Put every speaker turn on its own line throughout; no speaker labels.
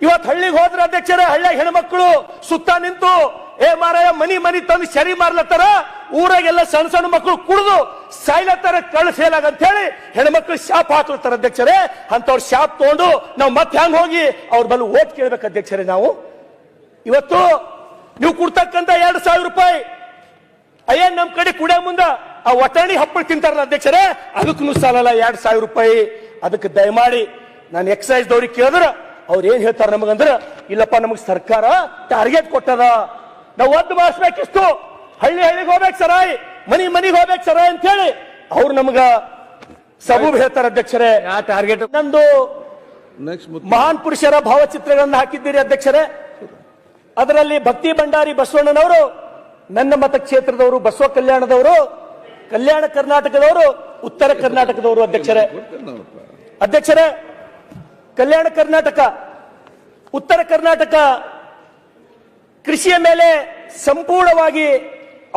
ಇವತ್ತು ಹಳ್ಳಿಗೆ ಹೋದ್ರ ಅಧ್ಯಕ್ಷರೇ, ಹಳ್ಳಿಯ ಹೆಣ್ಮಕ್ಳು ಸುತ್ತ ನಿಂತು ಏ ಮಾರಾಯ ಮನಿ ತಂದು ಶರಿ ಮಾರ್ಲತ್ತಾರ, ಊರಾಗೆಲ್ಲ ಸಣ್ಣ ಸಣ್ಣ ಮಕ್ಕಳು ಕುಡಿದು ಸಾಯ್ಲತ್ತಾರ, ಕಳ್ಳ ಫೇಲ್ ಆಗಂತ ಹೇಳಿ ಹೆಣ್ಮಕ್ಳು ಶಾಪ್ ಹಾಕ್ಲತ್ತಾರ ಅಧ್ಯಕ್ಷರೇ. ಅಂತವ್ರ ಶಾಪ್ ತಗೊಂಡು ನಾವು ಮತ್ತೆ ಹ್ಯಾಂಗ ಹೋಗಿ ಅವ್ರ ಬಲ್ಲ ಓಟ್ ಕೇಳ್ಬೇಕು ಅಧ್ಯಕ್ಷರೇ. ನಾವು ಇವತ್ತು ನೀವು ಕೊಡ್ತಕ್ಕಂತ 2,000 ರೂಪಾಯಿ ಅಯ್ಯನ್ ನಮ್ ಕಡೆ ಕುಡಿಯ ಮುಂದ ಆ ಒಟ್ಟಣಿ ಹಪ್ಪಳ ತಿಂತಾರಲ್ಲ ಅಧ್ಯಕ್ಷರೇ, ಅದಕ್ಕೂ ಸಾಲಲ್ಲ 2,000 ರೂಪಾಯಿ. ಅದಕ್ಕೆ ದಯಮಾಡಿ ನಾನು ಎಕ್ಸೈಸ್ ದವ್ರಿಗೆ ಕೇಳಿದ್ರ ಅವ್ರು ಏನ್ ಹೇಳ್ತಾರ ನಮಗಂದ್ರ, ಇಲ್ಲಪ್ಪ ನಮಗ್ ಸರ್ಕಾರ ಟಾರ್ಗೆಟ್ ಕೊಟ್ಟದ, ನಾವು ಒದ್ದು ಮಾಡಿಸ್ಬೇಕಿಷ್ಟು, ಹಳ್ಳಿಗೆ ಹೋಗ್ಬೇಕು ಸರಾಯ್, ಮನಿಗೆ ಹೋಗ್ಬೇಕು ಸರಾಯ್ ಅಂತ ಹೇಳಿ ಅವ್ರು ನಮಗ ಸಬೂಬ್ ಹೇಳ್ತಾರ ಅಧ್ಯಕ್ಷರೇ. ಟಾರ್ಗೆಟ್ ನಂದು ಮಹಾನ್ ಪುರುಷರ ಭಾವಚಿತ್ರಗಳನ್ನ ಹಾಕಿದ್ದೀರಿ ಅಧ್ಯಕ್ಷರೇ. ಅದರಲ್ಲಿ ಭಕ್ತಿ ಭಂಡಾರಿ ಬಸವಣ್ಣನವರು, ನನ್ನ ಮತಕ್ಷೇತ್ರದವರು, ಬಸವ ಕಲ್ಯಾಣದವರು, ಕಲ್ಯಾಣ ಕರ್ನಾಟಕದವರು, ಉತ್ತರ ಕರ್ನಾಟಕದವರು ಅಧ್ಯಕ್ಷರೇ. ಕಲ್ಯಾಣ ಕರ್ನಾಟಕ, ಉತ್ತರ ಕರ್ನಾಟಕ ಕೃಷಿಯ ಮೇಲೆ ಸಂಪೂರ್ಣವಾಗಿ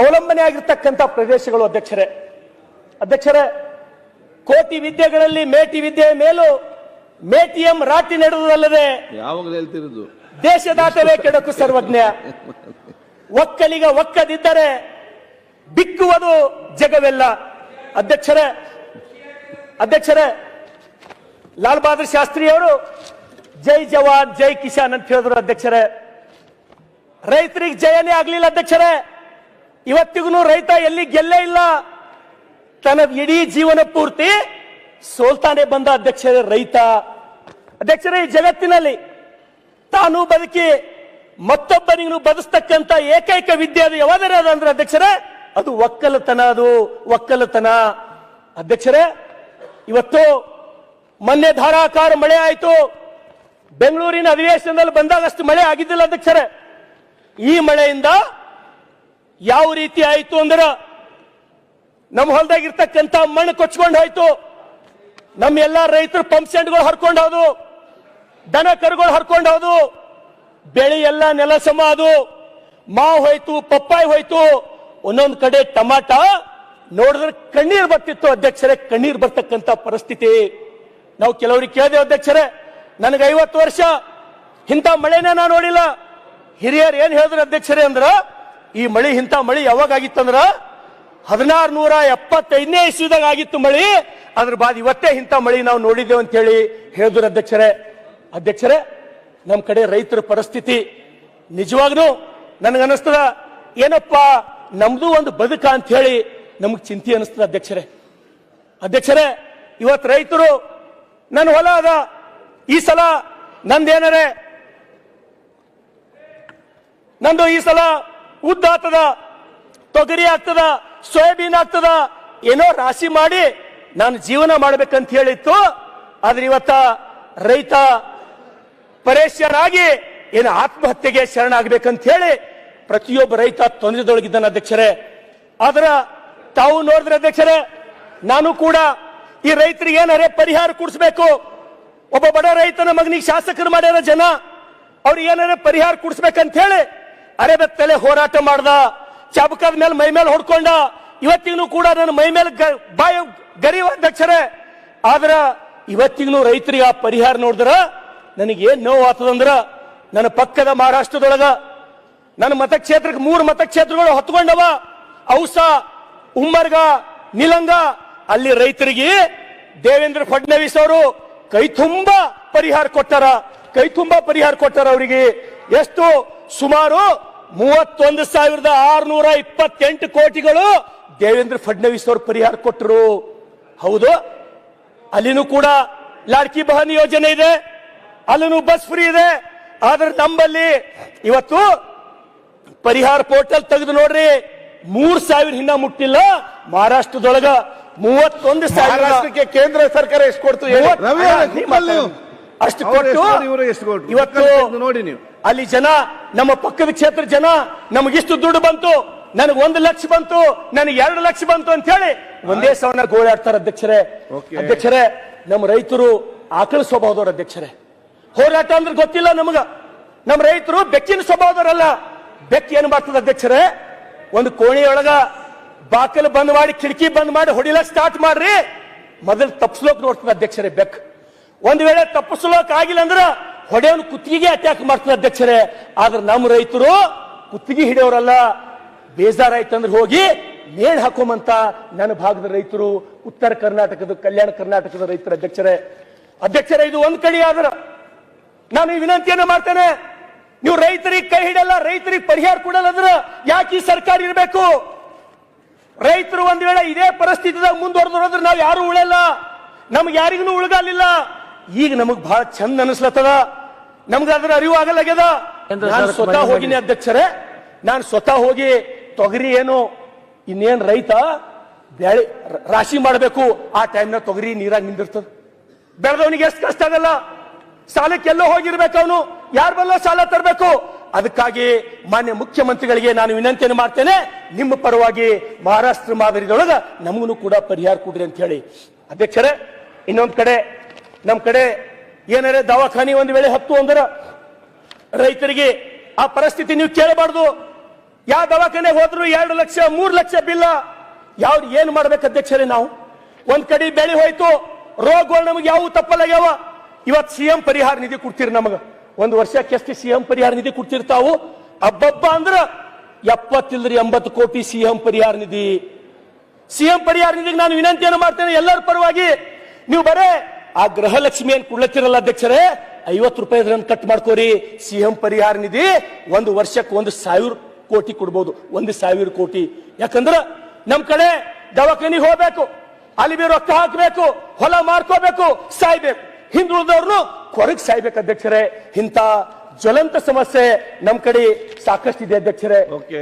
ಅವಲಂಬನೆ ಆಗಿರ್ತಕ್ಕಂಥ ಪ್ರದೇಶಗಳು ಅಧ್ಯಕ್ಷರೇ. ಕೋಟಿ ವಿದ್ಯೆಗಳಲ್ಲಿ ಮೇಟಿ ವಿದ್ಯೆಯ ಮೇಲೂ ಮೇಟಿಎಂ ರಾಟಿ ನಡೆದುದಲ್ಲದೆ
ಯಾವಾಗಲೂ ಹೇಳ್ತಿರೋದು
ದೇಶದಾಟವೇ ಕೆಡಕು ಸರ್ವಜ್ಞ. ಒಕ್ಕಲಿಗ ಒಕ್ಕದಿದ್ದರೆ ಬಿಕ್ಕುವುದು ಜಗವೆಲ್ಲ. ಅಧ್ಯಕ್ಷರೇ ಲಾಲ್ ಬಹದ್ದೂರ್ ಶಾಸ್ತ್ರಿ ಅವರು ಜೈ ಜವಾನ್ ಜೈ ಕಿಸಾನ್ ಅಂತ ಹೇಳಿದ್ರು ಅಧ್ಯಕ್ಷರೇ. ರೈತರಿಗೆ ಜಯನೇ ಆಗ್ಲಿಲ್ಲ ಅಧ್ಯಕ್ಷರೇ. ಇವತ್ತಿಗೂ ರೈತ ಎಲ್ಲಿ ಗೆಲ್ಲೇ ಇಲ್ಲ. ತನ್ನ ಇಡೀ ಜೀವನ ಪೂರ್ತಿ ಸೋಲ್ತಾನೆ ಬಂದ ಅಧ್ಯಕ್ಷರೇ ರೈತ. ಅಧ್ಯಕ್ಷರೇ, ಈ ಜಗತ್ತಿನಲ್ಲಿ ತಾನು ಬದುಕಿ ಮತ್ತೊಬ್ಬನಿಗೂ ಬದುಸ್ತಕ್ಕಂಥ ಏಕೈಕ ವಿದ್ಯೆ ಅದು ಯಾವ್ದಾರ ಅಂದ್ರೆ ಅಧ್ಯಕ್ಷರೇ, ಅದು ಒಕ್ಕಲತನ. ಅಧ್ಯಕ್ಷರೇ, ಇವತ್ತು ಮೊನ್ನೆ ಧಾರಾಕಾರ ಮಳೆ ಆಯಿತು. ಬೆಂಗಳೂರಿನ ಅಧಿವೇಶನದಲ್ಲಿ ಬಂದಾಗ ಅಷ್ಟು ಮಳೆ ಆಗಿದ್ದಿಲ್ಲ ಅಧ್ಯಕ್ಷರೇ. ಈ ಮಳೆಯಿಂದ ಯಾವ ರೀತಿ ಆಯಿತು ಅಂದ್ರೆ, ನಮ್ಮ ಹೊಲದಾಗಿರ್ತಕ್ಕಂಥ ಮಣ್ಣು ಕೊಚ್ಕೊಂಡು ಹೋಯ್ತು. ನಮ್ಮ ಎಲ್ಲಾ ರೈತರು ಪಂಪ್ ಸೆಟ್ಗಳು ಹರ್ಕೊಂಡು ಹೋದು, ದನ ಕರುಗಳು ಹರ್ಕೊಂಡು ಹೋದು, ಬೆಳೆ ಎಲ್ಲ ನೆಲ ಸಮ ಅದು, ಮಾವು ಹೋಯ್ತು, ಪಪ್ಪಾಯಿ ಹೋಯ್ತು, ಒಂದೊಂದು ಕಡೆ ಟಮಾಟ ನೋಡಿದ್ರೆ ಕಣ್ಣೀರ್ ಬರ್ತಿತ್ತು ಅಧ್ಯಕ್ಷರೇ. ಕಣ್ಣೀರ್ ಬರ್ತಕ್ಕಂಥ ಪರಿಸ್ಥಿತಿ. ನಾವು ಕೆಲವರಿಗೆ ಕೇಳಿದೆವು ಅಧ್ಯಕ್ಷರೇ, ನನಗೆ 50 ವರ್ಷ ಇಂಥ ಮಳೆನೇ ನಾ ನೋಡಿಲ್ಲ. ಹಿರಿಯರು ಏನ್ ಹೇಳಿದ್ರು ಅಧ್ಯಕ್ಷರೇ ಅಂದ್ರ, ಈ ಮಳಿ ಇಂಥ ಮಳಿ ಯಾವಾಗ ಆಗಿತ್ತಂದ್ರ 1675ನೇ ಇಸ್ವಿದಾಗ ಆಗಿತ್ತು ಮಳಿ. ಅದ್ರ ಬಾದ್ ಇವತ್ತೇ ಇಂಥ ಮಳಿ ನಾವು ನೋಡಿದ್ದೇವೆ ಅಂತ ಹೇಳಿ ಹೇಳಿದ್ರು ಅಧ್ಯಕ್ಷರೇ. ನಮ್ ಕಡೆ ರೈತರ ಪರಿಸ್ಥಿತಿ ನಿಜವಾಗ್ಲೂ ನನಗನ್ನಿಸ್ತದ, ಏನಪ್ಪಾ ನಮ್ದು ಒಂದು ಬದುಕ ಅಂತ ಹೇಳಿ ನಮಗ್ ಚಿಂತೆ ಅನಿಸ್ತದ ಅಧ್ಯಕ್ಷರೇ. ಇವತ್ತು ರೈತರು ನನ್ನ ಹೊಲ ಅದ, ಈ ಸಲ ನಂದು ಈ ಸಲ ಉದ್ದ ಆಗ್ತದ, ತೊಗರಿ ಆಗ್ತದ, ಸೋಯಾಬೀನ್ ಆಗ್ತದ, ಏನೋ ರಾಶಿ ಮಾಡಿ ನಾನು ಜೀವನ ಮಾಡ್ಬೇಕಂತ ಹೇಳಿತ್ತು. ಆದ್ರೆ ಇವತ್ತ ರೈತ ಪರೇಶನಾಗಿ ಏನು ಆತ್ಮಹತ್ಯೆಗೆ ಶರಣಾಗಬೇಕಂತ ಹೇಳಿ ಪ್ರತಿಯೊಬ್ಬ ರೈತ ತೊಂದರೆದೊಳಗಿದ್ದಾನೆ ಅಧ್ಯಕ್ಷರೇ. ಆದ್ರ ತಾವು ನೋಡಿದ್ರೆ ಅಧ್ಯಕ್ಷರೇ, ನಾನು ಕೂಡ ಈ ರೈತರಿಗೆ ಏನಾರೆ ಪರಿಹಾರ ಕೊಡಿಸ್ಬೇಕು. ಒಬ್ಬ ಬಡ ರೈತನ ಮಗನಿಗೆ ಶಾಸಕರು ಮಾಡ್ಯಾರ ಜನ, ಅವ್ರಿಗೆ ಏನಾರ ಪರಿಹಾರ ಕೊಡಿಸ್ಬೇಕಂತ ಹೇಳಿ ಅರೆಬೆತ್ತಲೆ ಹೋರಾಟ ಮಾಡ್ದ. ಚಾಬಕದ ಮೇಲೆ ಮೈ ಮೇಲೆ ಹೊಡ್ಕೊಂಡ. ಇವತ್ತಿಗೂ ಕೂಡ ನನ್ನ ಮೈ ಮೇಲೆ ಬಾಯ ಗರಿವ ಅಧ್ಯಕ್ಷರೇ. ಆದ್ರ ಇವತ್ತಿಗೂ ರೈತರಿಗೆ ಆ ಪರಿಹಾರ ನೋಡಿದ್ರ ನನಗೆ ಏನ್ ನೋವು ಆಗ್ತದಂದ್ರ, ನನ್ನ ಪಕ್ಕದ ಮಹಾರಾಷ್ಟ್ರದೊಳಗ ನನ್ನ ಮತಕ್ಷೇತ್ರಕ್ಕೆ 3 ಮತಕ್ಷೇತ್ರಗಳು ಹೊತ್ಕೊಂಡವ. ಔಸಾ, ಉಮ್ಮರ್ಗ, ನಿಲಂಗ. ಅಲ್ಲಿ ರೈತರಿಗೆ ದೇವೇಂದ್ರ ಫಡ್ನವೀಸ್ ಅವರು ಕೈ ತುಂಬಾ ಪರಿಹಾರ ಕೊಟ್ಟಾರ. ಅವರಿಗೆ ಎಷ್ಟು ಸುಮಾರು 31,628 ಕೋಟಿಗಳು ದೇವೇಂದ್ರ ಫಡ್ನವೀಸ್ ಅವರು ಪರಿಹಾರ ಕೊಟ್ಟರು. ಹೌದು, ಅಲ್ಲಿನೂ ಕೂಡ ಲಾಡ್ಕಿ ಬಹನ್ ಯೋಜನೆ ಇದೆ, ಅಲ್ಲೂ ಬಸ್ ಫ್ರೀ ಇದೆ. ಆದ್ರೆ ನಮ್ಮಲ್ಲಿ ಇವತ್ತು ಪರಿಹಾರ ಪೋರ್ಟಲ್ ತೆಗೆದು ನೋಡ್ರಿ, 3,000 ಹಿನ್ನ ಮುಟ್ಟಿಲ್ಲ. ಮಹಾರಾಷ್ಟ್ರದೊಳಗ 31,000
ಕೇಂದ್ರ ಸರ್ಕಾರ ಎಷ್ಟು ಕೊಡ್ತು
ಅಷ್ಟು ಕೊಟ್ಟು ಇವತ್ತು
ನೋಡಿ ನೀವು
ಅಲ್ಲಿ ಜನ, ನಮ್ಮ ಪಕ್ಕದ ಕ್ಷೇತ್ರ ಜನ, ನಮಗಿಷ್ಟು ದುಡ್ಡು ಬಂತು, ನನಗೆ 1 ಲಕ್ಷ ಬಂತು, ನನಗೆ 2 ಲಕ್ಷ ಬಂತು ಅಂತ ಹೇಳಿ ಒಂದೇ ಸವನ ಗೋಳಾಡ್ತಾರೆ ಅಧ್ಯಕ್ಷರೇ. ನಮ್ಮ ರೈತರು ಆಕಳ ಸ್ವಭಾವದವ್ರ ಅಧ್ಯಕ್ಷರೇ. ಹೋರಾಟ ಅಂದ್ರೆ ಗೊತ್ತಿಲ್ಲ ನಮಗ. ನಮ್ಮ ರೈತರು ಬೆಕ್ಕಿನ ಸ್ವಭಾವದವರಲ್ಲ. ಬೆಕ್ಕು ಏನ್ ಮಾಡ್ತದ ಅಧ್ಯಕ್ಷರೇ, ಒಂದು ಕೋಣೆಯೊಳಗ ಬಾಕಲು ಬಂದ್ ಮಾಡಿ, ಕಿಟಕಿ ಬಂದ್ ಮಾಡಿ ಹೊಡಿಲಕ್ ಸ್ಟಾರ್ಟ್ ಮಾಡ್ರಿ, ಮೊದಲು ತಪ್ಪಿಸ್ಲೋಕ್ ನೋಡ್ತದ ಅಧ್ಯಕ್ಷರೇ ಬೆಕ್. ಒಂದ್ ವೇಳೆ ತಪ್ಪಿಸ್ಲೋಕ್ ಆಗಿಲ್ಲ ಅಂದ್ರ ಹೊಡೆಯವನು ಕುತ್ತಿಗೆಗೆ ಅಟ್ಯಾಕ್ ಮಾಡ್ತಾರೆ ಅಧ್ಯಕ್ಷರೇ. ಆದ್ರೆ ನಮ್ಮ ರೈತರು ಕುತ್ತಿಗೆ ಹಿಡಿಯೋರಲ್ಲ. ಬೇಜಾರಾಯ್ತಂದ್ರೆ ಹೋಗಿ ನೇಣು ಹಾಕೋಮಂತ ನನ್ನ ಭಾಗದ ರೈತರು, ಉತ್ತರ ಕರ್ನಾಟಕದ, ಕಲ್ಯಾಣ ಕರ್ನಾಟಕದ ರೈತರ ಅಧ್ಯಕ್ಷರೇ ಇದು ಒಂದ್ ಕಡೆ ಆದ್ರ ನಾನು ಈ ವಿನಂತಿಯನ್ನು ಮಾಡ್ತೇನೆ. ನೀವು ರೈತರಿಗೆ ಕೈ ಹಿಡಲ್ಲ, ರೈತರಿಗೆ ಪರಿಹಾರ ಕೊಡಲ್ಲ ಅಂದ್ರೆ ಯಾಕೆ ಈ ಸರ್ಕಾರ ಇರಬೇಕು? ರೈತರು ಒಂದ್ ವೇಳೆ ಇದೇ ಪರಿಸ್ಥಿತಿದಾಗ ಮುಂದುವರೆದ್ರೆ ನಾವು ಯಾರು ಉಳಿಯಲ್ಲ, ನಮ್ಗೆ ಯಾರಿಗೂ ಉಳ್ಗಾಲಿಲ್ಲ. ಈಗ ನಮಗ್ ಬಹಳ ಚಂದ ಅನಿಸ್ಲತ್ತದ, ನಮ್ಗೆ ಅದ್ರ ಅರಿವು ಆಗಲಾಗ್ಯದ. ನಾನು ಸ್ವತಃ ಹೋಗಿನಿ ಅಧ್ಯಕ್ಷರೇ, ನಾನು ಸ್ವತಃ ಹೋಗಿ ತೊಗರಿ ಏನು ಇನ್ನೇನ್ ರೈತ ಬೆಳೆ ರಾಶಿ ಮಾಡಬೇಕು, ಆ ಟೈಮ್ನ ತೊಗರಿ ನೀರಾಗ ನಿಂದಿರ್ತದ. ಬೆಳೆದವನಿಗೆ ಎಷ್ಟು ಕಷ್ಟ ಆಗಲ್ಲ, ಸಾಲಕ್ಕೆಲ್ಲೋ ಹೋಗಿರ್ಬೇಕು, ಅವನು ಯಾರ ಬಲ್ಲ ಸಾಲ ತರಬೇಕು. ಅದಕ್ಕಾಗಿ ಮಾನ್ಯ ಮುಖ್ಯಮಂತ್ರಿಗಳಿಗೆ ನಾನು ವಿನಂತಿಯನ್ನು ಮಾಡ್ತೇನೆ, ನಿಮ್ಮ ಪರವಾಗಿ ಮಹಾರಾಷ್ಟ್ರ ಮಾದರಿದೊಳಗ ನಮಗೂ ಕೂಡ ಪರಿಹಾರ ಕೊಡ್ರಿ ಅಂತ ಹೇಳಿ. ಅಧ್ಯಕ್ಷರೇ, ಇನ್ನೊಂದ್ ಕಡೆ ನಮ್ ಕಡೆ ಏನಾರೆ ದವಾಖಾನಿ ಒಂದ್ ವೇಳೆ ಹತ್ತು ಅಂದ್ರೆ ರೈತರಿಗೆ ಆ ಪರಿಸ್ಥಿತಿ ನೀವು ಕೇಳಬಾರ್ದು. ಯಾವ ದವಾಖಾನೆ ಹೋದ್ರು 2 ಲಕ್ಷ 3 ಲಕ್ಷ ಬಿಲ್ಲ. ಯಾವ್ದು ಏನ್ ಮಾಡ್ಬೇಕು ಅಧ್ಯಕ್ಷರೇ? ನಾವು ಒಂದ್ ಕಡೆ ಬೆಳೆ ಹೋಯ್ತು, ರೋಗಗಳು ನಮಗೆ ಯಾವ ತಪ್ಪಲಾಗ್ಯಾವ. ಇವತ್ತು ಸಿಎಂ ಪರಿಹಾರ ನಿಧಿ ಕೊಡ್ತೀರಿ, ನಮಗ ಒಂದು ವರ್ಷಕ್ಕೆ ಎಷ್ಟು ಸಿಎಂ ಪರಿಹಾರ ನಿಧಿ ಕೊಡ್ತಿರ್ತಾವು? ಅಬ್ಬಬ್ಬ ಅಂದ್ರ 70 ಇಲ್ರಿ 80 ಕೋಟಿ ಸಿಎಂ ಪರಿಹಾರ ನಿಧಿ. ಸಿಎಂ ಪರಿಹಾರ ನಿಧಿಗೆ ನಾನು ವಿನಂತಿಯನ್ನು ಮಾಡ್ತೇನೆ ಎಲ್ಲರ ಪರವಾಗಿ, ನೀವು ಬರೇ ಆ ಗೃಹಲಕ್ಷ್ಮಿ ಏನ್ ಕೊಡ್ಲತ್ತಿರಲ್ಲ ಅಧ್ಯಕ್ಷರೇ, 50 ರೂಪಾಯಿ ಕಟ್ ಮಾಡ್ಕೋರಿ. ಸಿಎಂ ಪರಿಹಾರ ನಿಧಿ ಒಂದು ವರ್ಷಕ್ಕೆ 1,000 ಕೋಟಿ ಕೊಡ್ಬೋದು, 1,000 ಕೋಟಿ. ಯಾಕಂದ್ರ ನಮ್ ಕಡೆ ದವಾಖಾನಿಗೆ ಹೋಗ್ಬೇಕು, ಅಲ್ಲಿ ಬಿ ರೊಕ್ಕ ಹಾಕ್ಬೇಕು, ಹೊಲ ಮಾರ್ಕೋಬೇಕು, ಸಾಯ್ಬೇಕು. ಹಿಂದುಳಿದವ್ರನ್ನು ಕೊರಗ್ ಸಾಯ್ಬೇಕು ಅಧ್ಯಕ್ಷರೇ. ಇಂತ ಜ್ವಲಂತ ಸಮಸ್ಯೆ ನಮ್ ಕಡೆ ಸಾಕಷ್ಟು ಇದೆ ಅಧ್ಯಕ್ಷರೇ.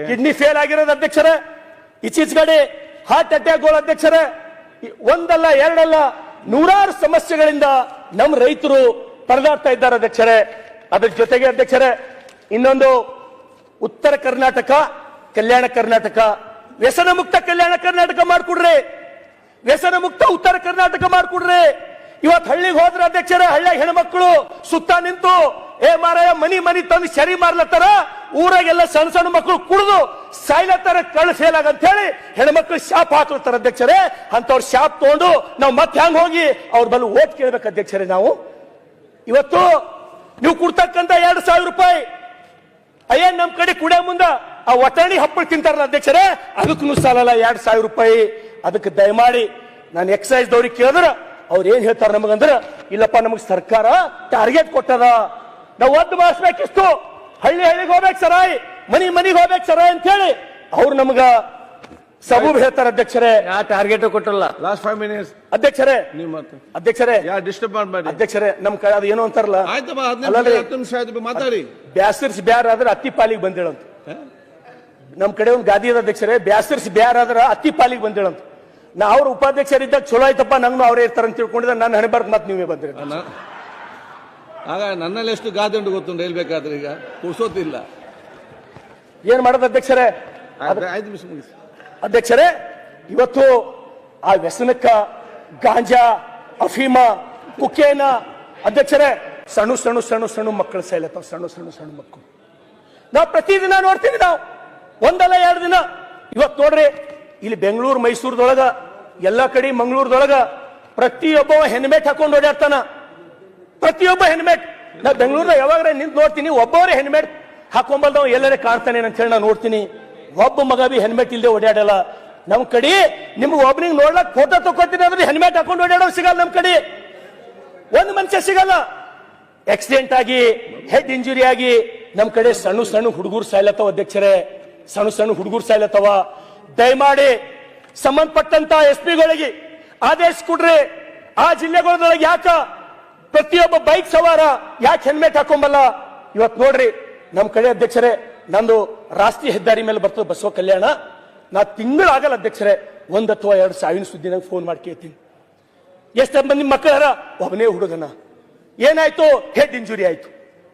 ಕಿಡ್ನಿ ಫೇಲ್ ಆಗಿರೋದು ಅಧ್ಯಕ್ಷರೇ, ಇತ್ತೀಚೆಗಡೆ ಹಾರ್ಟ್ ಅಟ್ಯಾಕ್ಗಳು ಅಧ್ಯಕ್ಷರೇ, ಒಂದಲ್ಲ ಎರಡಲ್ಲ ನೂರಾರು ಸಮಸ್ಯೆಗಳಿಂದ ನಮ್ಮ ರೈತರು ಪರದಾಡ್ತಾ ಇದ್ದಾರೆ ಅಧ್ಯಕ್ಷರೇ. ಅದ್ರ ಜೊತೆಗೆ ಅಧ್ಯಕ್ಷರೇ, ಇನ್ನೊಂದು ಉತ್ತರ ಕರ್ನಾಟಕ, ಕಲ್ಯಾಣ ಕರ್ನಾಟಕ, ವ್ಯಸನ ಮುಕ್ತ ಕಲ್ಯಾಣ ಕರ್ನಾಟಕ ಮಾಡ್ಕೊಡ್ರಿ, ವ್ಯಸನ ಮುಕ್ತ ಉತ್ತರ ಕರ್ನಾಟಕ ಮಾಡ್ಕೊಡ್ರಿ. ಇವತ್ತು ಹಳ್ಳಿಗೆ ಹೋದ್ರೆ ಅಧ್ಯಕ್ಷರೇ, ಹಳ್ಳಿಯ ಹೆಣ್ಮಕ್ಳು ಸುತ್ತ ನಿಂತು ಮಾರಾಯ ಮನಿ ತಂದು ಶರಿ ಮಾರ್ಲತ್ತಾರ. ಊರಾಗೆಲ್ಲ ಸಣ್ಣ ಸಣ್ಣ ಮಕ್ಕಳು ಕುಡಿದು ಸಾಯ್ಲತ್ತಾರ, ಕಳ್ಳ ಫೇಲ್ ಆಗಂತ ಹೇಳಿ ಹೆಣ್ಮಕ್ಳು ಶಾಪ್ ಹಾಕ್ಲತ್ತಾರ ಅಧ್ಯಕ್ಷರೇ. ಅಂತವ್ರ ಶಾಪ್ ತಗೊಂಡು ನಾವು ಮತ್ತೆ ಹ್ಯಾಂಗ ಹೋಗಿ ಅವ್ರ ಬಲ್ಲ ಓಟ್ ಕೇಳ್ಬೇಕು ಅಧ್ಯಕ್ಷರೇ. ನಾವು ಇವತ್ತು ನೀವು ಕೊಡ್ತಕ್ಕಂತ 2,000 ರೂಪಾಯಿ ಅಯ್ಯನ್ ನಮ್ ಕಡೆ ಕುಡಿಯ ಮುಂದ ಆ ಒಟ್ಟಣಿ ಹಪ್ಪಳ ತಿಂತಾರಲ್ಲ ಅಧ್ಯಕ್ಷರೇ, ಅದಕ್ಕೂ ಸಾಲಲ್ಲ 2,000 ರೂಪಾಯಿ. ಅದಕ್ಕೆ ದಯಮಾಡಿ ನಾನು ಎಕ್ಸೈಸ್ ದವ್ರಿಗೆ ಕೇಳಿದ್ರ ಅವ್ರು ಏನ್ ಹೇಳ್ತಾರ ನಮಗಂದ್ರ, ಇಲ್ಲಪ್ಪ ನಮಗ್ ಸರ್ಕಾರ ಟಾರ್ಗೆಟ್ ಕೊಟ್ಟದ, ನಾವು ಒದ್ದು ಮಾಡಿಸ್ಬೇಕಿಷ್ಟು, ಹಳ್ಳಿಗೆ ಹೋಗ್ಬೇಕು ಸರಾಯ್, ಮನಿಗೆ ಹೋಗ್ಬೇಕು ಸರಾಯ್ ಅಂತ ಹೇಳಿ ಅವ್ರು ನಮಗ ಸಬೂಬ್ ಹೇಳ್ತಾರೆ ಅಧ್ಯಕ್ಷರೇ.
ಟಾರ್ಗೆಟ್ ಕೊಟ್ಟಲ್ಲ
ಲಾಸ್ಟ್ 5 minutes
ಅಧ್ಯಕ್ಷರೇ.
ಅಧ್ಯಕ್ಷರೇ ಡಿಸ್ಟರ್ಬ್ ಮಾಡಬೇಡಿ
ಅಧ್ಯಕ್ಷರೇ. ನಮ್ ಕಡೆ ಅದು ಏನು ಅಂತಾರಲ್ಲ,
ಮಾತಾಡಿ,
ಬ್ಯಾಸರ್ಸ್ ಬ್ಯಾರ ಆದ್ರೆ ಅತ್ತಿ ಪಾಲಿಗೆ ಬಂದೇಳಂತ. ನಮ್ ಕಡೆ ಒಂದು ಗಾದಿ ಅದ ಅಧ್ಯಕ್ಷರೇ, ಬ್ಯಾಸರ್ಸ್ ಬ್ಯಾರ ಆದ್ರ ಅತ್ತಿ ಪಾಲಿಗೆ ಬಂದೇಳಂತ. ನಾ ಅವ್ರ ಉಪಾಧ್ಯಕ್ಷರಿದ್ದಾಗ ಚಲೋ ಆಯ್ತಪ್ಪ, ನಂಗೂ ಅವರೇ ಇರ್ತಾರಂತ ತಿಳ್ಕೊಂಡಿದ್ರೆ ನಾನು ಹಣೆಬಾರ್ದು ಮತ್ತೆ ನೀವೇ ಬಂದ್ರಿ.
ಆಗ ನನ್ನಲ್ಲಿ ಎಷ್ಟು ಗಾದೆ ಉಂಟು ಗೊತ್ತುಂಟು ಹೇಳ್ಬೇಕಾದ್ರೆ, ಈಗ ಕುಸೋತಿಲ್ಲ.
ಏನ್ ಮಾಡೋದು ಅಧ್ಯಕ್ಷರೇ? ಅಧ್ಯಕ್ಷರೇ, ಇವತ್ತು ಆ ವ್ಯಸನಕ್ಕ ಗಾಂಜಾ, ಅಫೀಮ, ಕುಕೇನ ಅಧ್ಯಕ್ಷರೇ, ಸಣ್ಣ ಸಣ್ಣ ಸಣ್ಣ ಸಣ್ಣ ಮಕ್ಕಳು ಸಾಯ್ಲತ್ತಾವ, ಸಣ್ಣ ಸಣ್ಣ ಸಣ್ಣ ಮಕ್ಕಳು. ನಾವು ಪ್ರತಿದಿನ ನೋಡ್ತೀವಿ, ನಾವು ಒಂದಲ್ಲ 2 ದಿನ. ಇವತ್ತು ನೋಡ್ರಿ, ಇಲ್ಲಿ ಬೆಂಗಳೂರು ಮೈಸೂರದೊಳಗ ಎಲ್ಲಾ ಕಡೆ ಮಂಗಳೂರದೊಳಗ ಪ್ರತಿಯೊಬ್ಬ ಹೆಲ್ಮೆಟ್ ಹಾಕೊಂಡು ಓಡಾಡ್ತಾನ, ಪ್ರತಿಯೊಬ್ಬ ಹೆಲ್ಮೆಟ್. ನಾ ಬೆಂಗಳೂರ ಯಾವಾಗ ನಿಂತು ನೋಡ್ತೀನಿ, ಒಬ್ಬವರೇ ಹೆಲ್ಮೆಟ್ ಹಾಕೊಂಬಲ್ದವ ಎಲ್ಲರೇ ಕಾಣ್ತಾನೆ ಅಂತ ಹೇಳಿ ನಾನು ನೋಡ್ತೀನಿ. ಒಬ್ಬ ಮಗ ಬಿ ಹೆಲ್ಮೆಟ್ ಇಲ್ಲದೆ ಓಡಾಡಲ್ಲ. ನಮ್ ಕಡೆ ನಿಮ್ಗೆ ಒಬ್ಬನಿಗೆ ನೋಡ್ಲಕ್ ಫೋಟೋ ತಗೋತೀನಿ ಅಂದ್ರೆ ಹೆಲ್ಮೆಟ್ ಹಾಕೊಂಡು ಓಡಾಡೋ ಸಿಗಲ್ಲ. ನಮ್ ಕಡೆ ಒಂದು ಮನುಷ್ಯ ಸಿಗಲ್ಲ. ಆಕ್ಸಿಡೆಂಟ್ ಆಗಿ ಹೆಡ್ ಇಂಜುರಿ ಆಗಿ ನಮ್ ಕಡೆ ಸಣ್ಣ ಸಣ್ಣ ಹುಡುಗರು ಸಾಯ್ಲತ್ತವ ಅಧ್ಯಕ್ಷರೇ, ಸಣ್ಣ ಸಣ್ಣ ಹುಡುಗರು ಸಾಯ್ಲತ್ತವ. ದಯಮಾಡಿ ಸಂಬಂಧಪಟ್ಟಂತ SP ಗಳಿಗೆ ಆದೇಶ ಕೊಡ್ರಿ. ಆ ಜಿಲ್ಲೆಗಳೊಳಗೆ ಯಾಕ ಪ್ರತಿಯೊಬ್ಬ ಬೈಕ್ ಸವಾರ ಯಾಕೆ ಹೆಲ್ಮೆಟ್ ಹಾಕೊಂಬಲ್ಲ? ಇವತ್ತು ನೋಡ್ರಿ ನಮ್ ಕಡೆ ಅಧ್ಯಕ್ಷರೇ, ನಂದು ರಾಷ್ಟ್ರೀಯ ಹೆದ್ದಾರಿ ಮೇಲೆ ಬರ್ತದೆ ಬಸವ ಕಲ್ಯಾಣ. ನಾ ತಿಂಗಳಾಗಲ್ಲ ಅಧ್ಯಕ್ಷರೇ, 1 ಅಥವಾ 2 ಸಾವಿನ ಸುದ್ದಿ ನಂಗೆ ಫೋನ್ ಮಾಡಿ ಕೇಳ್ತೀನಿ. ಎಷ್ಟು ಮಂದಿ ಮಕ್ಕಳಾರ, ಒಬ್ಬನೇ ಹುಡುಗನ ಏನಾಯ್ತು, ಹೆಡ್ ಇಂಜುರಿ ಆಯ್ತು,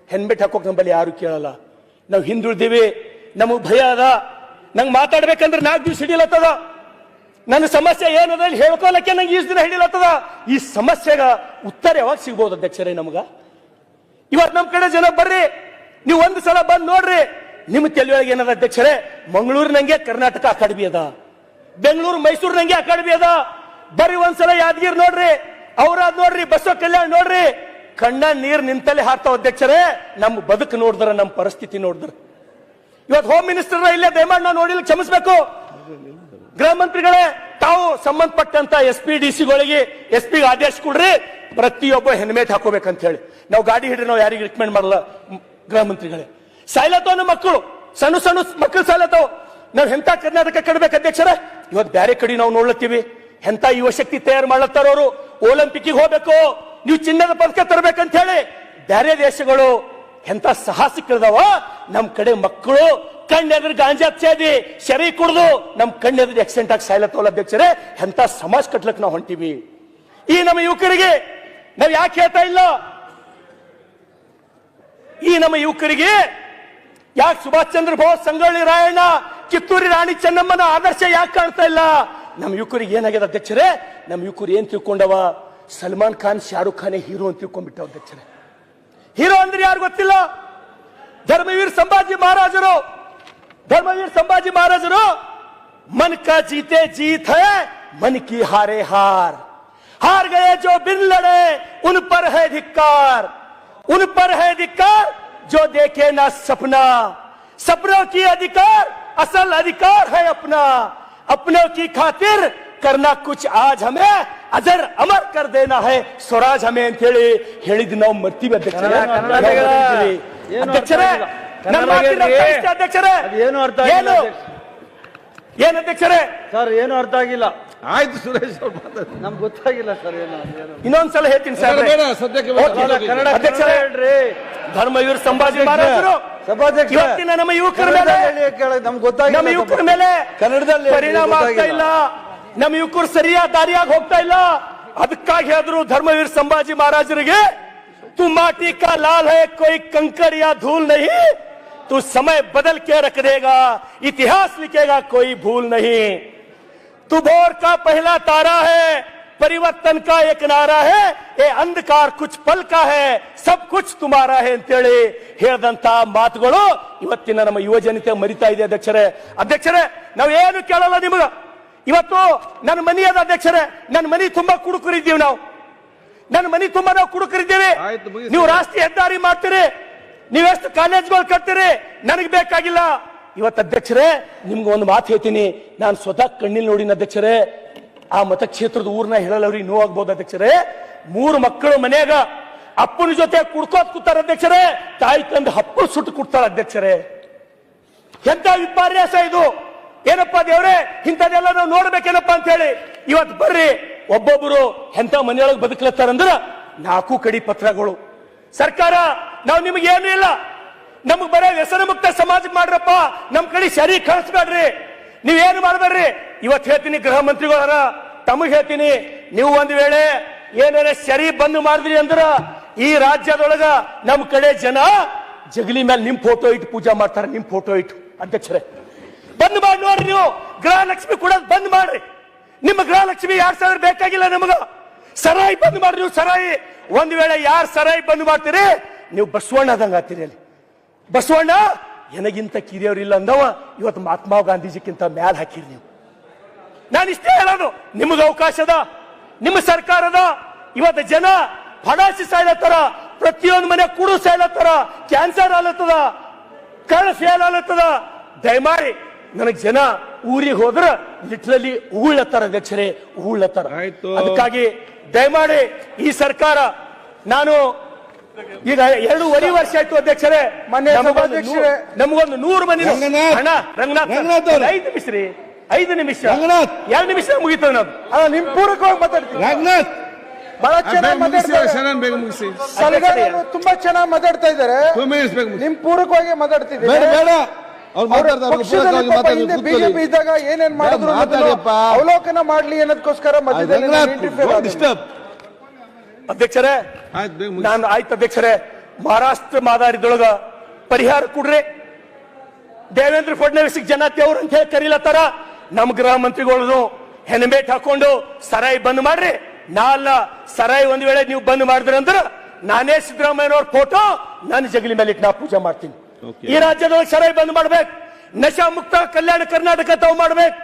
ಹೆಲ್ಮೆಟ್ ಹಾಕೋಕ್ ನಮ್ಮಲ್ಲಿ ಯಾರು ಕೇಳಲ್ಲ. ನಾವು ಹಿಂದುಳಿದೀವಿ, ನಮಗ್ ಭಯ ಅದ. ನಂಗೆ ಮಾತಾಡ್ಬೇಕಂದ್ರೆ 4 ದಿವಸ ಹಿಡಿಲತ್ತದ. ನನ್ನ ಸಮಸ್ಯೆ ಏನದ ಹೇಳ್ಕೊಳಕ್ಕೆ ನಂಗೆ 20 ದಿನ ಹಿಡಿಲತ್ತದ. ಈ ಸಮಸ್ಯೆಗ ಉತ್ತರ ಯಾವಾಗ ಸಿಗ್ಬೋದು ಅಧ್ಯಕ್ಷರೇ ನಮಗ? ಇವತ್ತು ನಮ್ ಕಡೆ ಜನ ಬರ್ರಿ, ನೀವು ಒಂದು ಸಲ ಬಂದ್ ನೋಡ್ರಿ. ನಿಮ್ಮ ತಲೆಯೊಳಗೆ ಏನದ ಅಧ್ಯಕ್ಷರೇ, ಮಂಗಳೂರಿನಂಗೆ ಕರ್ನಾಟಕ ಅಕಾಡೆಮಿ ಅದ, ಬೆಂಗಳೂರು ಮೈಸೂರಿನಂಗೆ ಅಕಾಡೆಮಿ ಅದ. ಬರ್ರಿ ಒಂದ್ಸಲ ಯಾದಗಿರಿ ನೋಡ್ರಿ, ಔರಾದ್ ನೋಡ್ರಿ, ಬಸವ ಕಲ್ಯಾಣ ನೋಡ್ರಿ. ಕಣ್ಣ ನೀರ್ ನಿಂತಲ್ಲೇ ಹಾರ್ತಾವ ಅಧ್ಯಕ್ಷರೇ. ನಮ್ಮ ಬದುಕು ನೋಡಿದ್ರ, ನಮ್ಮ ಪರಿಸ್ಥಿತಿ ನೋಡಿದ್ರ. ಇವತ್ತು ಹೋಮ್ ಮಿನಿಸ್ಟರ್ ಇಲ್ಲೇ ದಯಮಾಡಿ ನಾವು ನೋಡಿಲ್ಲ, ಕ್ಷಮಿಸಬೇಕು. ಗೃಹ ಮಂತ್ರಿಗಳೇ, ತಾವು ಸಂಬಂಧಪಟ್ಟಂತ SP-DC-ಗಳಿಗೆ SP ಆದೇಶ ಕೊಡ್ರಿ, ಪ್ರತಿಯೊಬ್ಬ ಹೆಲ್ಮೆಟ್ ಹಾಕೋಬೇಕಂತ ಹೇಳಿ. ನಾವು ಗಾಡಿ ಹಿಡ್ರಿ, ನಾವು ಯಾರಿಗೆ ರಿಕಮೆಂಡ್ ಮಾಡಲ್ಲ. ಗೃಹ ಮಂತ್ರಿಗಳೇ, ಸಾಯ್ಲತ್ತವ ನಮ್ಮ ಮಕ್ಕಳು, ಸಣ್ಣ ಸಣ್ಣ ಮಕ್ಕಳು ಸಾಯ್ಲತ್ತವ. ನಾವು ಎಂತ ಕರ್ನಾಟಕ ಕಟ್ಬೇಕು ಅಧ್ಯಕ್ಷರೇ? ಇವತ್ತು ಬೇರೆ ಕಡೆ ನಾವು ನೋಡ್ಲತ್ತೀವಿ, ಎಂತ ಯುವ ಶಕ್ತಿ ತಯಾರು ಮಾಡ್ಲತ್ತಾರ. ಅವರು ಒಲಿಂಪಿಕ್ ಹೋಗ್ಬೇಕು, ನೀವು ಚಿನ್ನದ ಪದಕ ತರಬೇಕಂತ ಹೇಳಿ ಬೇರೆ ದೇಶಗಳು ಎಂತ ಸಾಹಸಿಕರಿದಾವ. ನಮ್ ಕಡೆ ಮಕ್ಕಳು ಕಣ್ಣೆದ್ರ ಗಾಂಜಾ ಸೇದಿ ಶರೀ ಕುಡ್ದು ನಮ್ ಕಣ್ಣೆದ್ರ ಆಕ್ಸಿಡೆಂಟ್ ಆಗಿ ಸಾಯ್ಲತ್ತವಲ್ಲ ಅಧ್ಯಕ್ಷರೇ. ಎಂತ ಸಮಾಜ ಕಟ್ಲಕ್ ನಾವು ಹೊಂಟಿವಿ. ಈ ನಮ್ಮ ಯುವಕರಿಗೆ ನಾವ್ ಯಾಕೆ ಹೇಳ್ತಾ ಇಲ್ಲ? ಈ ನಮ್ಮ ಯುವಕರಿಗೆ ಯಾಕೆ ಸುಭಾಷ್ ಚಂದ್ರ ಬೋಸ್, ಸಂಗೊಳ್ಳಿ ರಾಯಣ್ಣ, ಕಿತ್ತೂರಿ ರಾಣಿ ಚೆನ್ನಮ್ಮನ ಆದರ್ಶ ಯಾಕೆ ಕಾಣ್ತಾ ಇಲ್ಲ? ನಮ್ಮ ಯುವಕರಿಗೆ ಏನಾಗ್ಯದ ಅಧ್ಯಕ್ಷರೇ? ನಮ್ಮ ಯುವಕರು ಏನ್ ತಿಳ್ಕೊಂಡವ? ಸಲ್ಮಾನ್ ಖಾನ್, ಶಾರುಖ್ ಖಾನ್ ಹೀರೋ ಅಂತ ತಿಳ್ಕೊಂಡ್ಬಿಟ್ಟವ ಅಧ್ಯಕ್ಷರೇ. ಹೀರೋ ಅಂದ್ರೆ ಯಾರು ಗೊತ್ತಿಲ್ಲ. ಧರ್ಮವೀರ್ ಸಂಭಾಜಿ ಮಹಾರಾಜರು ಮನ್ ಕಾ ಜೀತೆ ಜೀತ್ ಹೈ, ಮನ್ ಕಿ ಹಾರೆ ಹಾರ್. हार गए जो बिन लड़े उन पर है धिक्कार, जो देखे ना सपना, सपनों की अधिकार, असल अधिकार है अपना. अपनों की खातिर करना कुछ आज हमें अजर अमर कर देना है स्वराज हमें ಅಂತ ಹೇಳಿದ್ ನಾವು ಮರ್ತೀವಿ ಅಧ್ಯಕ್ಷರೇ. ಏನು ಅಧ್ಯಕ್ಷರೇ?
ಸರ್ ಏನು ಅರ್ಥ ಆಗಿಲ್ಲ. ಆಯ್ತು ಸುರೇಶ್ ಅವ್ರು ನಮ್ಗೆ ಗೊತ್ತಾಗಿಲ್ಲ ಸರ್. ಏನು
ಇನ್ನೊಂದ್ಸಲ ಹೇಳ್ತೀನಿ ಸರ್.
ಅಧ್ಯಕ್ಷರೇ,
ಧರ್ಮವೀರ್ ಸಂಭಾಜಿ ಮಹಾರಾಜರು ಇವತ್ತಿನ ನಮ್ಮ ಯುವಕರ ಮೇಲೆ ಕನ್ನಡದಲ್ಲಿ ಪರಿಣಾಮ ಆಗ್ತಾ ಇಲ್ಲ. ನಮ್ಮ ಯುವಕರು ಸರಿಯಾದ ದಾರಿಯಾಗಿ ಹೋಗ್ತಾ ಇಲ್ಲ. ಅದಕ್ಕಾಗಿ ಹೇಳಿದ್ರು ಧರ್ಮವೀರ್ ಸಂಭಾಜಿ ಮಹಾರಾಜರಿಗೆ, तू माटी का लाल है, कोई कंकड़ या धूल नहीं, तू समय बदल के रख देगा, इतिहास लिखेगा कोई भूल नहीं. तू भोर का पहला तारा है, परिवर्तन का एक नारा है, ये अंधकार कुछ पल का है, सब कुछ तुम्हारा है ಅಂತೇಳಿ ಹೇಳಿದಂತ ಮಾತುಗಳು ಇವತ್ತಿನ ನಮ್ಮ ಯುವ ಜನತೆ ಮರಿತಾ ಇದೆ ಅಧ್ಯಕ್ಷರೇ. ನಾವು ಏನು ಕೇಳಲ್ಲ ನಿಮಗ. ಇವತ್ತು ನನ್ನ ಮನೆ ಅದ ಅಧ್ಯಕ್ಷರೇ, ನನ್ನ ಮನೆ ತುಂಬಾ ಕುಡುಕರಿದ್ದೀವಿ ನಾವು. ನನ್ನ ಮನೆ ತುಂಬಾ ನಾವು ಕುಡುಕರಿದ್ದೇವೆ. ನೀವು ರಾಷ್ಟ್ರೀಯ ಹೆದ್ದಾರಿ ಮಾಡ್ತೀರಿ, ನೀವೆಷ್ಟು ಕಾಲೇಜ್ಗಳು ಕಟ್ತೀರಿ, ನನಗೆ ಬೇಕಾಗಿಲ್ಲ. ಇವತ್ತು ಅಧ್ಯಕ್ಷರೇ ನಿಮ್ಗೆ ಒಂದು ಮಾತು ಹೇಳ್ತೀನಿ, ನಾನು ಸ್ವತಃ ಕಣ್ಣಿಲ್ ನೋಡಿನ ಅಧ್ಯಕ್ಷರೇ. ಆ ಮತಕ್ಷೇತ್ರದ ಊರ್ನ ಹೇಳಲ್ಲವ್ರಿಗೆ ನೋವಾಗ್ಬೋದು ಅಧ್ಯಕ್ಷರೇ. 3 ಮಕ್ಕಳು ಮನೆಯಾಗ ಅಪ್ಪನ ಜೊತೆ ಕುಡ್ಕೋತ್ ಕೂತಾರ ಅಧ್ಯಕ್ಷರೇ. ತಾಯಿ ತಂದು ಹಪ್ಪಳು ಸುಟ್ಟು ಕೊಡ್ತಾರ ಅಧ್ಯಕ್ಷರೇ. ಎಂತ ವಿಪರ್ಯಾಸ ಇದು! ಏನಪ್ಪಾ ದೇವ್ರೆ, ಇಂಥದೆಲ್ಲ ನಾವು ನೋಡ್ಬೇಕೇನಪ್ಪ ಅಂತ ಹೇಳಿ ಇವತ್ತು ಬರ್ರಿ ಒಬ್ಬೊಬ್ಬರು ಎಂತ ಮನೆಯೊಳಗೆ ಬದುಕಲತ್ತಾರಂದ್ರ 4 ಕಡಿ ಪತ್ರಗಳು. ಸರ್ಕಾರ ನಾವು ನಿಮಗೆ ಏನು ಇಲ್ಲ, ನಮಗ್ ಬರೇ ವ್ಯಸನ ಮುಕ್ತ ಸಮಾಜ ಮಾಡ್ರಪ್ಪ, ನಮ್ ಕಡೆ ಸರಿ ಕಳಿಸ್ಬೇಡ್ರಿ, ನೀವೇನು ಮಾಡ್ಬೇಡ್ರಿ. ಇವತ್ತು ಹೇಳ್ತೀನಿ ಗೃಹ ಮಂತ್ರಿಗಳಾರ, ತಮಗ್ ಹೇಳ್ತೀನಿ, ನೀವು ಒಂದ್ ವೇಳೆ ಏನಾರ ಸರಿ ಬಂದ್ ಮಾಡಿದ್ರಿ ಅಂದ್ರ ಈ ರಾಜ್ಯದೊಳಗ ನಮ್ ಕಡೆ ಜನ ಜಗಲಿ ಮೇಲೆ ನಿಮ್ ಫೋಟೋ ಇಟ್ಟು ಪೂಜಾ ಮಾಡ್ತಾರೆ. ನಿಮ್ ಫೋಟೋ ಇಟ್ಟು ಅಧ್ಯಕ್ಷರೇ ಬಂದ್ ಮಾಡಿ ನೋಡ್ರಿ. ನೀವು ಗೃಹಲಕ್ಷ್ಮಿ ಕೊಡೋದು ಬಂದ್ ಮಾಡ್ರಿ. ನಿಮ್ಮ ಗೃಹಲಕ್ಷ್ಮಿ 2000 ಬೇಕಾಗಿಲ್ಲ ನಮಗ. ಸರಾಯಿ ಬಂದ್ ಮಾಡ್ರಿ. ನೀವು ಸರಾಯಿ ಒಂದ್ ವೇಳೆ ಯಾರು ಸರಾಯಿ ಬಂದ್ ಮಾಡ್ತೀರಿ, ನೀವು ಬಸವಣ್ಣ ಆದಂಗ ಆತೀರಿ. ಅಲ್ಲಿ ಬಸವಣ್ಣ ನನಗಿಂತ ಕಿರಿಯವ್ರಿಲ್ಲ ಅಂದವ ಇವತ್ತು ಮಹಾತ್ಮ ಗಾಂಧೀಜಿಕ್ಕಿಂತ ಮ್ಯಾಲ್ ಹಾಕಿರಿ ನೀವು. ನಾನು ಇಷ್ಟೇ ಹೇಳೋದು, ನಿಮಗೆ ಅವಕಾಶದ, ನಿಮ್ಮ ಸರ್ಕಾರದ ಇವತ್ತು ಜನ ಫಡಾಸಿ ಸಾಯ್ಲತ್ತಾರ, ಪ್ರತಿಯೊಂದು ಮನೆ ಕುಡು ಸಾಯ್ಲತ್ತಾರ, ಕ್ಯಾನ್ಸರ್ ಆಲತ್ತದ, ಕಳ್ಳ ಫೇಲ್ ಆಲತ್ತದ. ದಯಮಾಡಿ ನನಗೆ ಜನ ಊರಿಗೆ ಹೋದ್ರ ಲಿಟ್ರಲಿ ಉಗುಳತ್ತಾರ ಅಧ್ಯಕ್ಷರೇ, ಉಗುಳತ್ತಾರ. ಅದಕ್ಕಾಗಿ ದಯಮಾಡಿ ಈ ಸರ್ಕಾರ, ನಾನು ಈಗ 2.5 ವರ್ಷ ಆಯ್ತು ಅಧ್ಯಕ್ಷರೇ, ನಮಗೊಂದು 100 ಮನೆ ಹಣ ರಂಗನಾಥ್ 5 ನಿಮಿಷ ರೀ, 5 ನಿಮಿಷ 2 ನಿಮಿಷ ಮುಗಿತದ. ನಾವು ನಿಮ್ ಪೂರಕವಾಗಿ ಮಾತಾಡ್ತೀವಿ. ರಂಗನಾಥ್ ಬಹಳ ಚೆನ್ನಾಗಿ ಮಾತಾಡ್ತಾರೆ, ತುಂಬಾ ಚೆನ್ನಾಗಿ ಮಾತಾಡ್ತಾ ಇದ್ದಾರೆ. ನಿಮ್ ಪೂರಕವಾಗಿ ಮಾತಾಡ್ತಿದ್ದೀವಿ. ಬಿಜೆಪಿ ಇದ್ದಾಗ ಏನೇನ್ ಮಾಡಿದ್ರು ಅವಲೋಕನ ಮಾಡ್ಲಿ ಅನ್ನೋದಕ್ಕೋಸ್ಕರ ಮಧ್ಯದಲ್ಲಿ ಅಧ್ಯಕ್ಷರೇ ನಾನು ಆಯ್ತು ಅಧ್ಯಕ್ಷರೇ, ಮಹಾರಾಷ್ಟ್ರ ಮಾದಾರಿದೊಳಗ ಪರಿಹಾರ ಕೊಡ್ರಿ. ದೇವೇಂದ್ರ ಫಡ್ನವೀಸ್ ಜನ ದೇವ್ರು ಅಂತ ಹೇಳಿ ಕರೀಲತ್ತಾರ. ನಮ್ ಗೃಹ ಮಂತ್ರಿಗಳು ಹೆಲ್ಮೆಟ್ ಹಾಕೊಂಡು ಸರಾಯಿ ಬಂದ್ ಮಾಡ್ರಿ. ನಾಲ್ಲ ಸರಾಯಿ ಒಂದ್ ವೇಳೆ ನೀವು ಬಂದ್ ಮಾಡಿದ್ರಿ ಅಂದ್ರ ನಾನೇ ಸಿದ್ದರಾಮಯ್ಯನವ್ರ ಫೋಟೋ ನನ್ನ ಜಗಲಿ ಮೇಲೆ ಇಟ್ಟು ನಾ ಪೂಜೆ ಮಾಡ್ತೀನಿ. ಈ ರಾಜ್ಯದೊಳಗೆ ಸರಾಯಿ ಬಂದ್ ಮಾಡ್ಬೇಕು. ನಶಾ ಮುಕ್ತ ಕಲ್ಯಾಣ ಕರ್ನಾಟಕ ತಾವು ಮಾಡ್ಬೇಕು.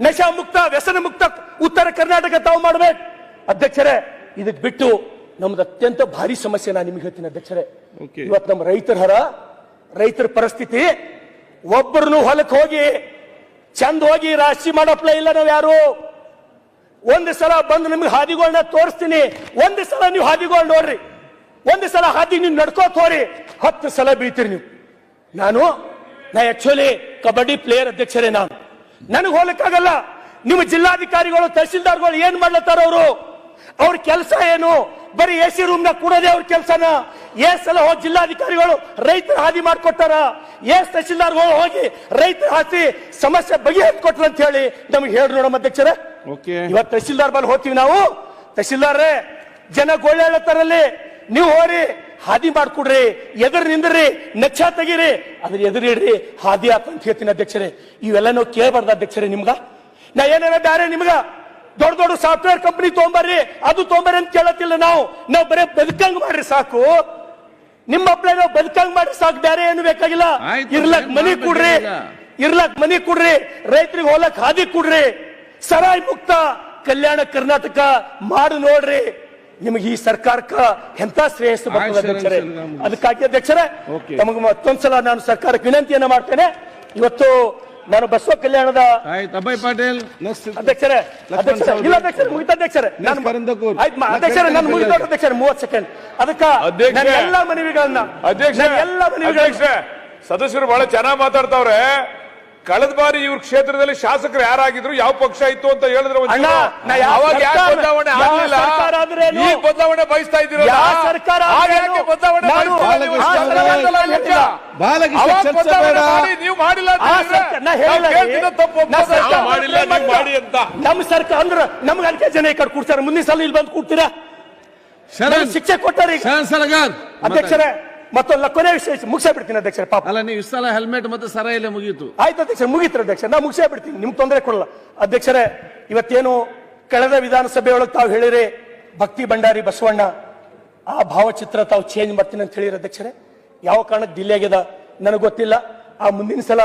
ನಶಾ ಮುಕ್ತ ವ್ಯಸನ ಮುಕ್ತ ಉತ್ತರ ಕರ್ನಾಟಕ ತಾವು ಮಾಡ್ಬೇಕು. ಅಧ್ಯಕ್ಷರೇ ಇದಕ್ ಬಿಟ್ಟು ನಮ್ದು ಅತ್ಯಂತ ಭಾರಿ ಸಮಸ್ಯೆ ನಾನು ನಿಮ್ಗೆ ಹೇಳ್ತೀನಿ ಅಧ್ಯಕ್ಷರೇ.
Okay.
ಇವತ್ತು ನಮ್ಮ ರೈತರ ಪರಿಸ್ಥಿತಿ, ಒಬ್ಬರನ್ನು ಹೊಲಕ್ಕೆ ಹೋಗಿ ಚಂದ ಹೋಗಿ ರಾಶಿ ಮಾಡಪ್ಲೇ ಇಲ್ಲ ನಾವು ಯಾರು. ಒಂದು ಸಲ ಬಂದು ನಿಮ್ಗೆ ಹಾದಿಗಳನ್ನ ತೋರಿಸ್ತೀನಿ, ಒಂದು ಸಲ ನೀವು ಹಾದಿಗಳು ನೋಡ್ರಿ, ಒಂದು ಸಲ ಹಾದಿ ನೀವು ನಡ್ಕೋತ ಹೋರಿ, 10 ಸಲ ಬೀಳ್ತೀರಿ ನೀವು. ನಾ ಆಕ್ಚುಲಿ ಕಬಡ್ಡಿ ಪ್ಲೇಯರ್ ಅಧ್ಯಕ್ಷರೇ. ನನಗೆ ಹೋಗಕ್ಕಾಗಲ್ಲ. ನಿಮ್ಮ ಜಿಲ್ಲಾಧಿಕಾರಿಗಳು ತಹಸೀಲ್ದಾರ್ಗಳು ಏನ್ ಮಾಡ್ಲತ್ತಾರ? ಅವ್ರ ಕೆಲಸ ಏನು? ಬರೀ AC ರೂಮ್ ನ ಕೂಡೋದೇ ಅವ್ರ ಕೆಲಸನ? ಸಲ ಹೋಗಿ ಜಿಲ್ಲಾಧಿಕಾರಿಗಳು ರೈತರ ಹಾದಿ ಮಾಡ್ಕೊಟ್ಟಾರ? ತಹಸೀಲ್ದಾರ್ಗಳು ಹೋಗಿ ರೈತರ ಹಾದಿ ಸಮಸ್ಯೆ ಬಗೆಹರಿಸ್ಕೊಟ್ರ ಅಂತ ಹೇಳಿ ನಮ್ಗೆ ಹೇಳಿ ನೋಡಮ್ಮ ಅಧ್ಯಕ್ಷರೇ. ಇವತ್ತು ತಹಸೀಲ್ದಾರ್ ಬಲ್ಲಿ ಹೋಗ್ತೀವಿ ನಾವು. ತಹಸೀಲ್ದಾರ್ರೇ, ಜನ ಗೋಳಾಡತ್ತಾರಲ್ಲಿ, ನೀವು ಹೋರಿ ಹಾದಿ ಮಾಡ್ಕೊಡ್ರಿ, ಎದುರು ನಿಂದ್ರಿ, ನಕ್ಷ ತೆಗೀರಿ, ಅದ್ರ ಎದುರಿಡ್ರಿ, ಹಾದಿ ಆತ ಅಂತ ಹೇಳ್ತೀನಿ ಅಧ್ಯಕ್ಷರೇ. ಇವೆಲ್ಲ ನಾವು ಕೇಳಬಾರ್ದು ಅಧ್ಯಕ್ಷರೇ. ನಾ ಏನಾರ ಬ್ಯಾರೆ ನಿಮ್ಗ ದೊಡ್ಡ ಸಾಫ್ಟ್ವೇರ್ ಕಂಪನಿ ತೊಗೊಂಬರ್ರಿ, ಅದು ತೊಗೊಂಬರ್ರಿ ಅಂತ ಕೇಳತ್ತಿಲ್ಲ. ನಾವು ಬರೇ ಬದುಕಂಗ್ ಮಾಡ್ರಿ ಸಾಕು. ನಿಮ್ಮ ಅಪ್ಲೈ ನಾವು ಬದುಕಂಗ್ ಮಾಡ್ರಿ ಸಾಕು, ಬೇರೆ ಏನು ಬೇಕಾಗಿಲ್ಲ. ಇರ್ಲಕ್ ಮನಿ ಕೊಡ್ರಿ, ರೈತರಿಗೆ ಹೋಲಕ್ ಹಾದಿ ಕೊಡ್ರಿ, ಸರಾಯಿ ಮುಕ್ತ ಕಲ್ಯಾಣ ಕರ್ನಾಟಕ ಮಾಡಿ ನೋಡ್ರಿ. ನಿಮಗೆ ಈ ಸರ್ಕಾರಕ್ಕ ಎಂತ ಶ್ರೇಯಸ್ಸು ಬರ್ತದೆ ಅಧ್ಯಕ್ಷರೇ. ಅದಕ್ಕಾಗಿ ಅಧ್ಯಕ್ಷರೇ, ನಮಗೆ ಮತ್ತೊಂದ್ಸಲ ನಾನು ಸರ್ಕಾರಕ್ಕೆ ವಿನಂತಿಯನ್ನ ಮಾಡ್ತೇನೆ. ಇವತ್ತು ನಾನು ಬಸವ ಕಲ್ಯಾಣದ
ಅಭಯ್ ಪಾಟೀಲ್
ಅಧ್ಯಕ್ಷರೇ, ಇಲ್ಲ ಅಧ್ಯಕ್ಷರೇ, ಮುಗಿತ ಅಧ್ಯಕ್ಷರೇ, ಅಧ್ಯಕ್ಷರೇ ನಾನು ಮುಗಿದ ಅಧ್ಯಕ್ಷರೇ 30 ಸೆಕೆಂಡ್. ಅದಕ್ಕ ಎಲ್ಲ ಮನವಿಗಳನ್ನ
ಸದಸ್ಯರು ಬಹಳ ಚೆನ್ನಾಗಿ ಮಾತಾಡ್ತಾವ್ರೆ. ಕಳೆದ ಬಾರಿ ಇವ್ರ ಕ್ಷೇತ್ರದಲ್ಲಿ ಶಾಸಕರು ಯಾರಾಗಿದ್ರು, ಯಾವ ಪಕ್ಷ ಇತ್ತು ಅಂತ ಹೇಳಿದ್ರೆ ಅವಾಗ ಯಾಕೆ ಬದಲಾವಣೆ ಆಗಲಿಲ್ಲ? ಈಗ ಬದಲಾವಣೆ ಬಯಸ್ತಾ ಇದ್ದೀರಾ? ನೀವು ಮಾಡಿಲ್ಲ ಮಾಡಿ ಅಂತ
ನಮ್ಮ ಸರ್ಕಾರ ಅಂದ್ರೆ ನಮ್ಗೆ ಅದಕ್ಕೆ ಜನ ಈ ಕಡೆ ಕೂಡ್ತಾರೆ. ಮುಂದಿನ ಸಲ ಇಲ್ಲಿ ಬಂದು ಕೂಡ್ತೀರಾ? ಶಿಕ್ಷೆ ಕೊಟ್ಟಾರೆ ಅಧ್ಯಕ್ಷರೇ. ಮತ್ತೊಂದು ಕೊನೆ ವಿಷಯ ಮುಗಿಸೇ ಬಿಡ್ತೀನಿ ಅಧ್ಯಕ್ಷರೇ. ಪಾಪ
ಅಲ್ಲ, ನೀವು ಇಷ್ಟೆಲ್ಲ ಹೆಲ್ಮೆಟ್ ಮತ್ತೆ ಸರ ಇಲ್ಲ ಮುಗೀತು.
ಆಯ್ತು ಅಧ್ಯಕ್ಷರೇ, ಮುಗೀತು ಅಧ್ಯಕ್ಷ, ನಾ ಮುಗಿಸೇ ಬಿಡ್ತೀನಿ, ನಿಮ್ಗೆ ತೊಂದರೆ ಕೊಡಲ್ಲ ಅಧ್ಯಕ್ಷರೇ. ಇವತ್ತೇನು ಕಳೆದ ವಿಧಾನಸಭೆ ಒಳಗೆ ತಾವು ಹೇಳಿರಿ ಭಕ್ತಿ ಭಂಡಾರಿ ಬಸವಣ್ಣ ಆ ಭಾವಚಿತ್ರ ತಾವು ಚೇಂಜ್ ಮಾಡ್ತೀನಿ ಅಂತ ಹೇಳಿರಿ ಅಧ್ಯಕ್ಷರೇ. ಯಾವ ಕಾರಣಕ್ಕೆ ಡಿಲೇ ಆಗ್ಯದ ನನಗೆ ಗೊತ್ತಿಲ್ಲ. ಆ ಮುಂದಿನ ಸಲ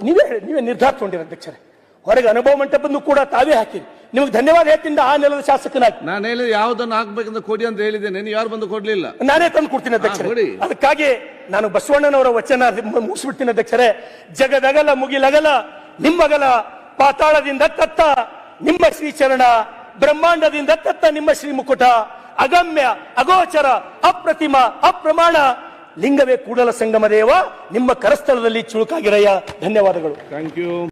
ನೀವೇ ನಿರ್ಧಾರ ತಗೊಂಡಿರಿ ಅಧ್ಯಕ್ಷರೇ. ಹೊರಗೆ ಅನುಭವ ಮಂಟಪವನ್ನು ಕೂಡ ತಾವೇ ಹಾಕಿರಿ. ನಿಮ್ಗೆ ಧನ್ಯವಾದ ಹೇಳ್ತೀನಿ. ಆ ನೆಲದ ಶಾಸಕನಾಗಿ
ನಾನು ಹೇಳಿದ ಯಾವ್ದನ್ನು ಹಾಕ್ಬೇಕಂತ ಕೊಡಿ ಅಂತ ಹೇಳಿದ್ದೇನೆ, ನೀವು ಯಾರು ಬಂದು ಕೊಡ್ಲಿಲ್ಲ.
ನಾನೇ ತಂದು ಕೊಡ್ತೀನಿ ಅಧ್ಯಕ್ಷರೇ. ಅದಕ್ಕಾಗಿ ನಾನು ಬಸವಣ್ಣನವರ ವಚನ ಮುಗಿಸ್ಬಿಡ್ತೀನಿ ಅಧ್ಯಕ್ಷರೇ. ಜಗದಗಲ ಮುಗಿಲಗಲ ನಿಮ್ಮಗಲ, ಪಾತಾಳದಿಂದ ತತ್ತ ನಿಮ್ಮ ಶ್ರೀಚರಣ, ಬ್ರಹ್ಮಾಂಡದಿಂದ ತತ್ತ ನಿಮ್ಮ ಶ್ರೀ ಮುಕುಟ, ಅಗಮ್ಯ ಅಗೋಚರ ಅಪ್ರತಿಮ ಅಪ್ರಮಾಣ, ಲಿಂಗವೇ ಕೂಡಲ ಸಂಗಮ ದೇವ, ನಿಮ್ಮ ಕರಸ್ಥಳದಲ್ಲಿ ಚುಳುಕಾಗಿರಯ್ಯ. ಧನ್ಯವಾದಗಳು.
Thank you.